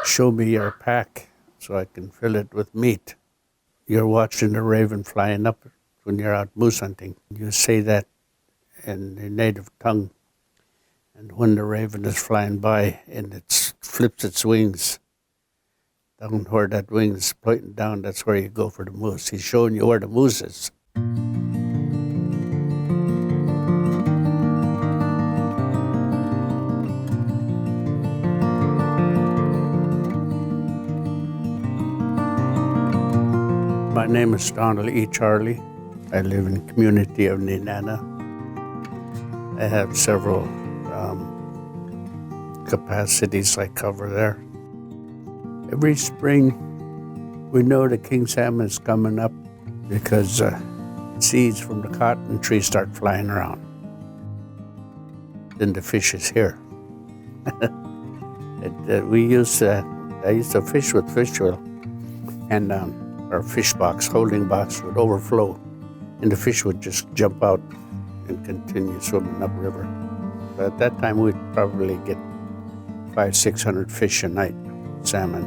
Show me your pack so I can fill it with meat. You're watching the raven flying up when you're out moose hunting. You say that in the native tongue. And when the raven is flying by and it flips its wings, down where that wing is pointing down, that's where you go for the moose. He's showing you where the moose is. My name is Donald E. Charlie. I live in the community of Nenana. I have several capacities I cover there. Every spring, we know the king salmon is coming up because seeds from the cotton tree start flying around. Then the fish is here. I used to fish with fish oil, and our fish box, holding box, would overflow, and the fish would just jump out and continue swimming upriver. But at that time, we'd probably get 500-600 fish a night, salmon.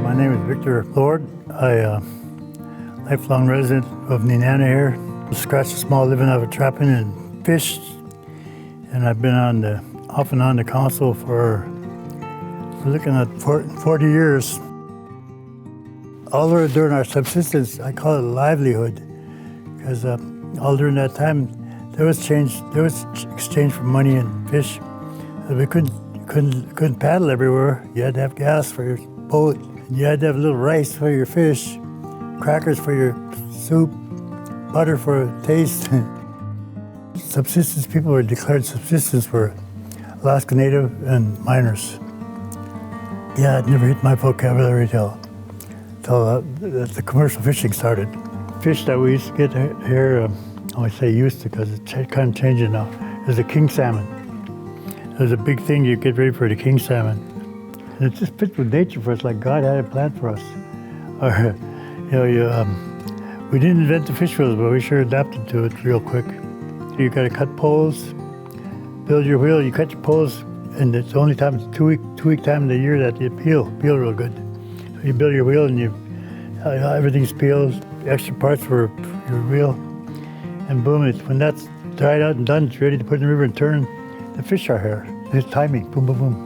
My name is Victor Lord. I lifelong resident of Nenana here. Scratched a small living out of trapping and fish, and I've been off and on the council for looking at 40 years. All during our subsistence, I call it a livelihood, because all during that time, there was exchange for money and fish. We couldn't paddle everywhere. You had to have gas for your boat. You had to have a little rice for your fish, crackers for your soup, butter for a taste. Subsistence people were declared subsistence for Alaska Native and miners. Yeah, it never hit my vocabulary till the commercial fishing started. Fish that we used to get here, I say used to because it's kind of changing now, is the king salmon. There's a big thing you get ready for the king salmon. And it just fits with nature for us, like God had a plan for us. Or, we didn't invent the fish wheels, but we sure adapted to it real quick. You got to cut poles, build your wheel. You cut your poles, and it's the only time, it's two-week time of the year that you peel real good. So you build your wheel, and everything's peeled, extra parts for your wheel, and boom! When that's dried out and done, it's ready to put in the river and turn. The fish are here. There's timing. Boom, boom, boom.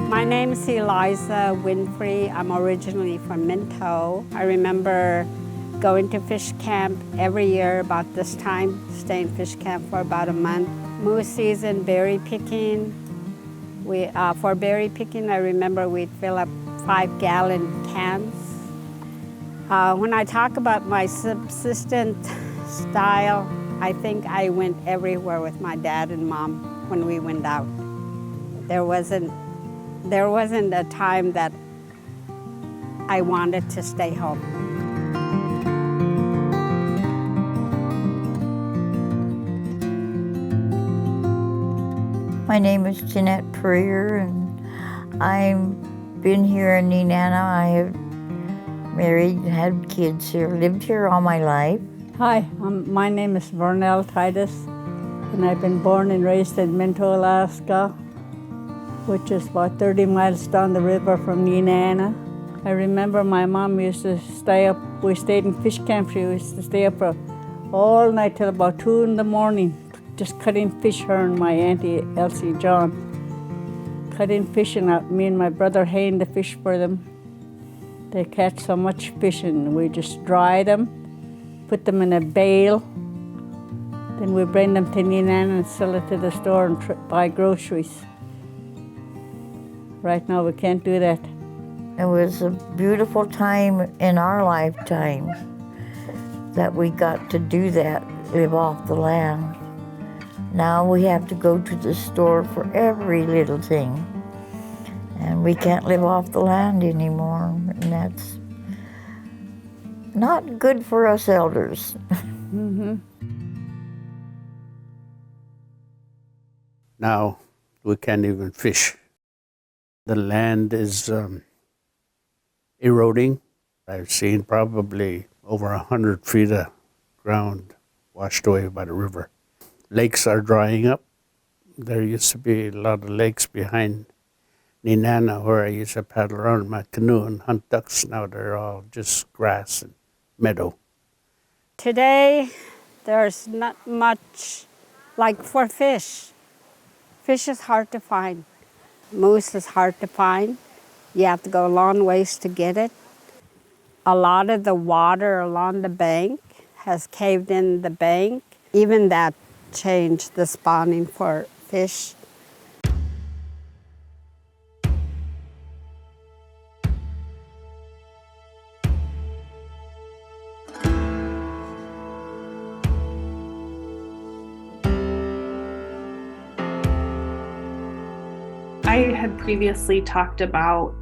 My name is Eliza Winfrey. I'm originally from Minto. I remember going to fish camp every year about this time, staying fish camp for about a month. Moose season, berry picking. For berry picking, I remember we'd fill up 5-gallon cans. When I talk about my subsistent style, I think I went everywhere with my dad and mom when we went out. There wasn't a time that I wanted to stay home. My name is Jeanette Purrier, and I've been here in Nenana. I have married, had kids here, lived here all my life. Hi, my name is Vernell Titus, and I've been born and raised in Minto, Alaska, which is about 30 miles down the river from Nenana. I remember my mom used to stay up, we stayed in fish camp, she used to stay up all night till about 2 in the morning, just cutting fish, her and my auntie Elsie John. Cutting fish, and me and my brother haying the fish for them. They catch so much fish, and we just dry them, put them in a bale, then we bring them to Nenana and sell it to the store and buy groceries. Right now we can't do that. It was a beautiful time in our lifetime that we got to do that, live off the land. Now we have to go to the store for every little thing. And we can't live off the land anymore, and that's not good for us elders. Mm-hmm. Now we can't even fish. The land is eroding. I've seen probably over 100 feet of ground washed away by the river. Lakes are drying up. There used to be a lot of lakes behind Nenana where I used to paddle around in my canoe and hunt ducks. Now they're all just grass and meadow. Today, there's not much like for fish. Fish is hard to find. Moose is hard to find. You have to go a long ways to get it. A lot of the water along the bank has caved in the bank. Even that changed the spawning for fish. I had previously talked about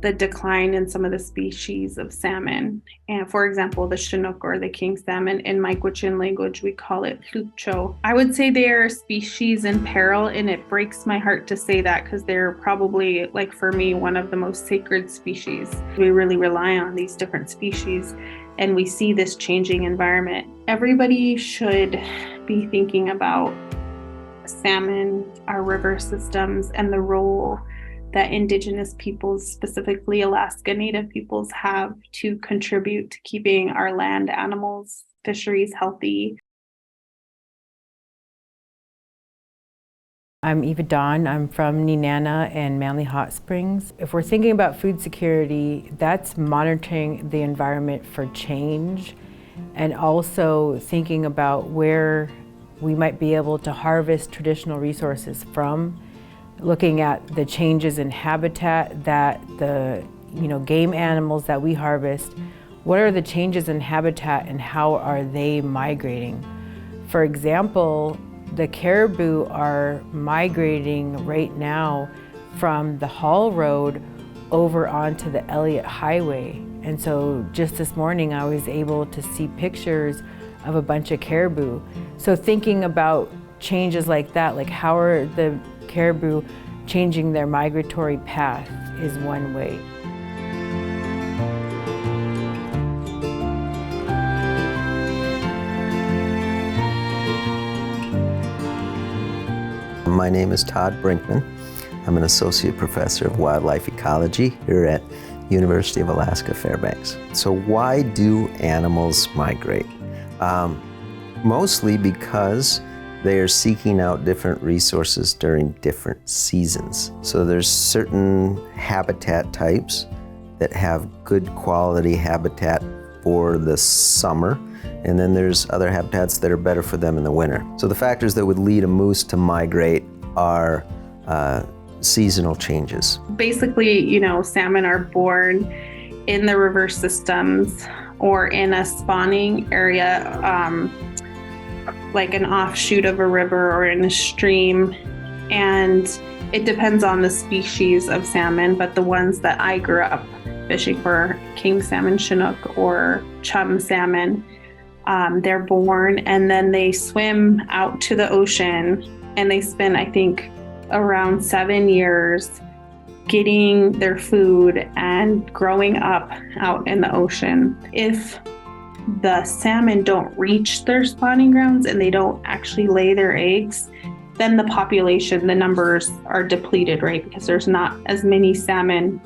the decline in some of the species of salmon. And for example, the Chinook or the king salmon, in my Quechin language, we call it Lucho. I would say they are a species in peril, and it breaks my heart to say that because they're probably, like for me, one of the most sacred species. We really rely on these different species, and we see this changing environment. Everybody should be thinking about salmon, our river systems, and the role that Indigenous peoples, specifically Alaska Native peoples, have to contribute to keeping our land animals, fisheries healthy. I'm Eva Dawn. I'm from Nenana and Manly Hot Springs. If we're thinking about food security, that's monitoring the environment for change and also thinking about where we might be able to harvest traditional resources from, looking at the changes in habitat that the game animals that we harvest, what are the changes in habitat and how are they migrating? For example, the caribou are migrating right now from the Hall Road over onto the Elliott Highway. And so just this morning I was able to see pictures of a bunch of caribou. So thinking about changes like that, like how are the caribou changing their migratory path is one way. My name is Todd Brinkman. I'm an associate professor of wildlife ecology here at University of Alaska Fairbanks. So why do animals migrate? Mostly because they are seeking out different resources during different seasons. So there's certain habitat types that have good quality habitat for the summer, and then there's other habitats that are better for them in the winter. So the factors that would lead a moose to migrate are seasonal changes. Basically, salmon are born in the river systems or in a spawning area, like an offshoot of a river or in a stream. And it depends on the species of salmon, but the ones that I grew up fishing for, king salmon, Chinook, or chum salmon, they're born and then they swim out to the ocean and they spend, I think, around 7 years getting their food and growing up out in the ocean. If the salmon don't reach their spawning grounds and they don't actually lay their eggs, then the population, the numbers are depleted, right? Because there's not as many salmon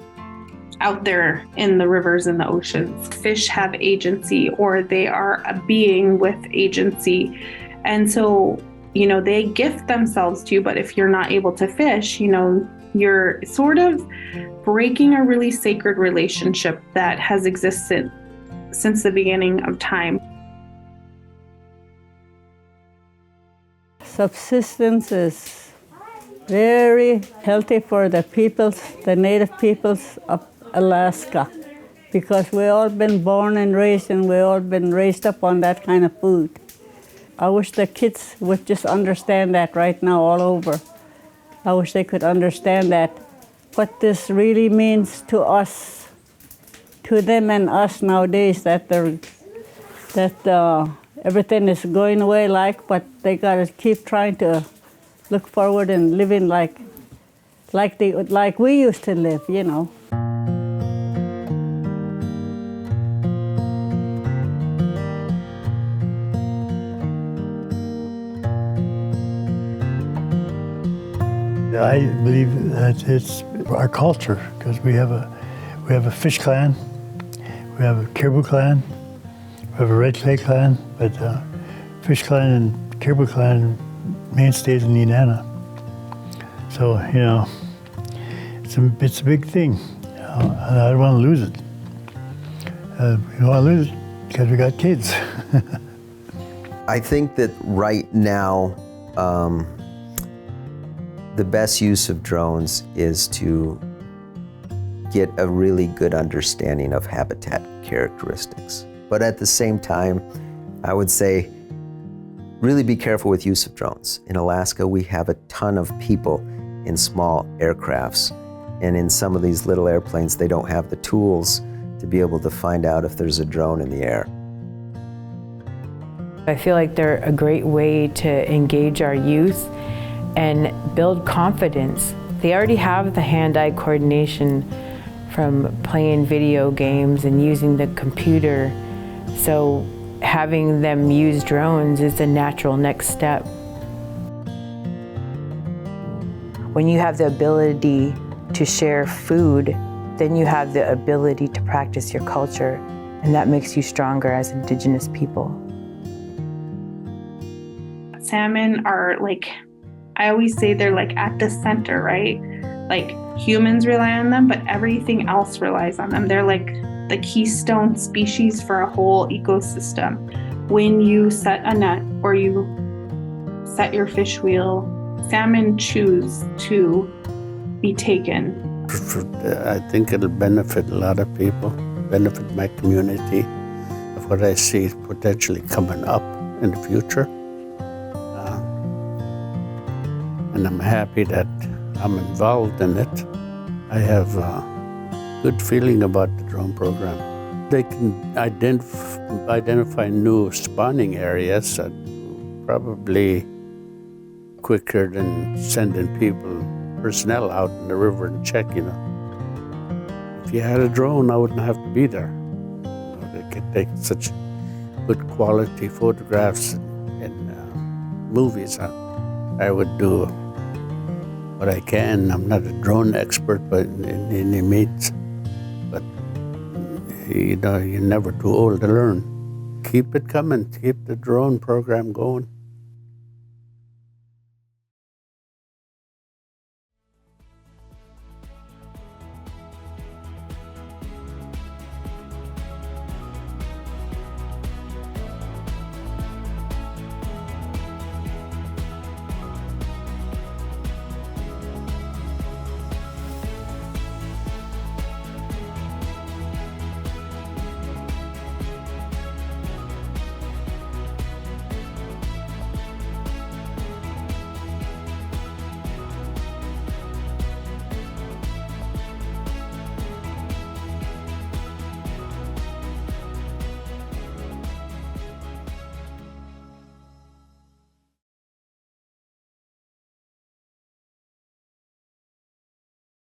out there in the rivers and the oceans. Fish have agency, or they are a being with agency. And so, they gift themselves to you, but if you're not able to fish, you're sort of breaking a really sacred relationship that has existed since the beginning of time. Subsistence is very healthy for the native peoples of Alaska, because we all been born and raised, and we all been raised up on that kind of food. I wish the kids would just understand that right now all over. I wish they could understand that, what this really means to us, to them and us nowadays, that everything is going away but they gotta keep trying to look forward and living like like we used to live, you know. I believe that it's our culture because we have a fish clan, we have a caribou clan, we have a red clay clan, but fish clan and caribou clan mainstays in Nenana. So you know, it's a big thing, you know, and I don't want to lose it. We don't want to lose it because we got kids. I think that right now, the best use of drones is to get a really good understanding of habitat characteristics. But at the same time, I would say, really be careful with use of drones. In Alaska, we have a ton of people in small aircrafts. And in some of these little airplanes, they don't have the tools to be able to find out if there's a drone in the air. I feel like they're a great way to engage our youth and build confidence. They already have the hand-eye coordination from playing video games and using the computer, so having them use drones is a natural next step. When you have the ability to share food, then you have the ability to practice your culture, and that makes you stronger as Indigenous people. Salmon are like, I always say they're like at the center, right? Like humans rely on them, but everything else relies on them. They're like the keystone species for a whole ecosystem. When you set a net or you set your fish wheel, salmon choose to be taken. I think it'll benefit a lot of people, benefit my community of what I see potentially coming up in the future. And I'm happy that I'm involved in it. I have a good feeling about the drone program. They can identify new spawning areas probably quicker than sending personnel out in the river and check, you know. If you had a drone, I wouldn't have to be there. You know, they could take such good quality photographs and movies. I would do what I can. I'm not a drone expert by any means, but you know, you're never too old to learn. Keep it coming. Keep the drone program going.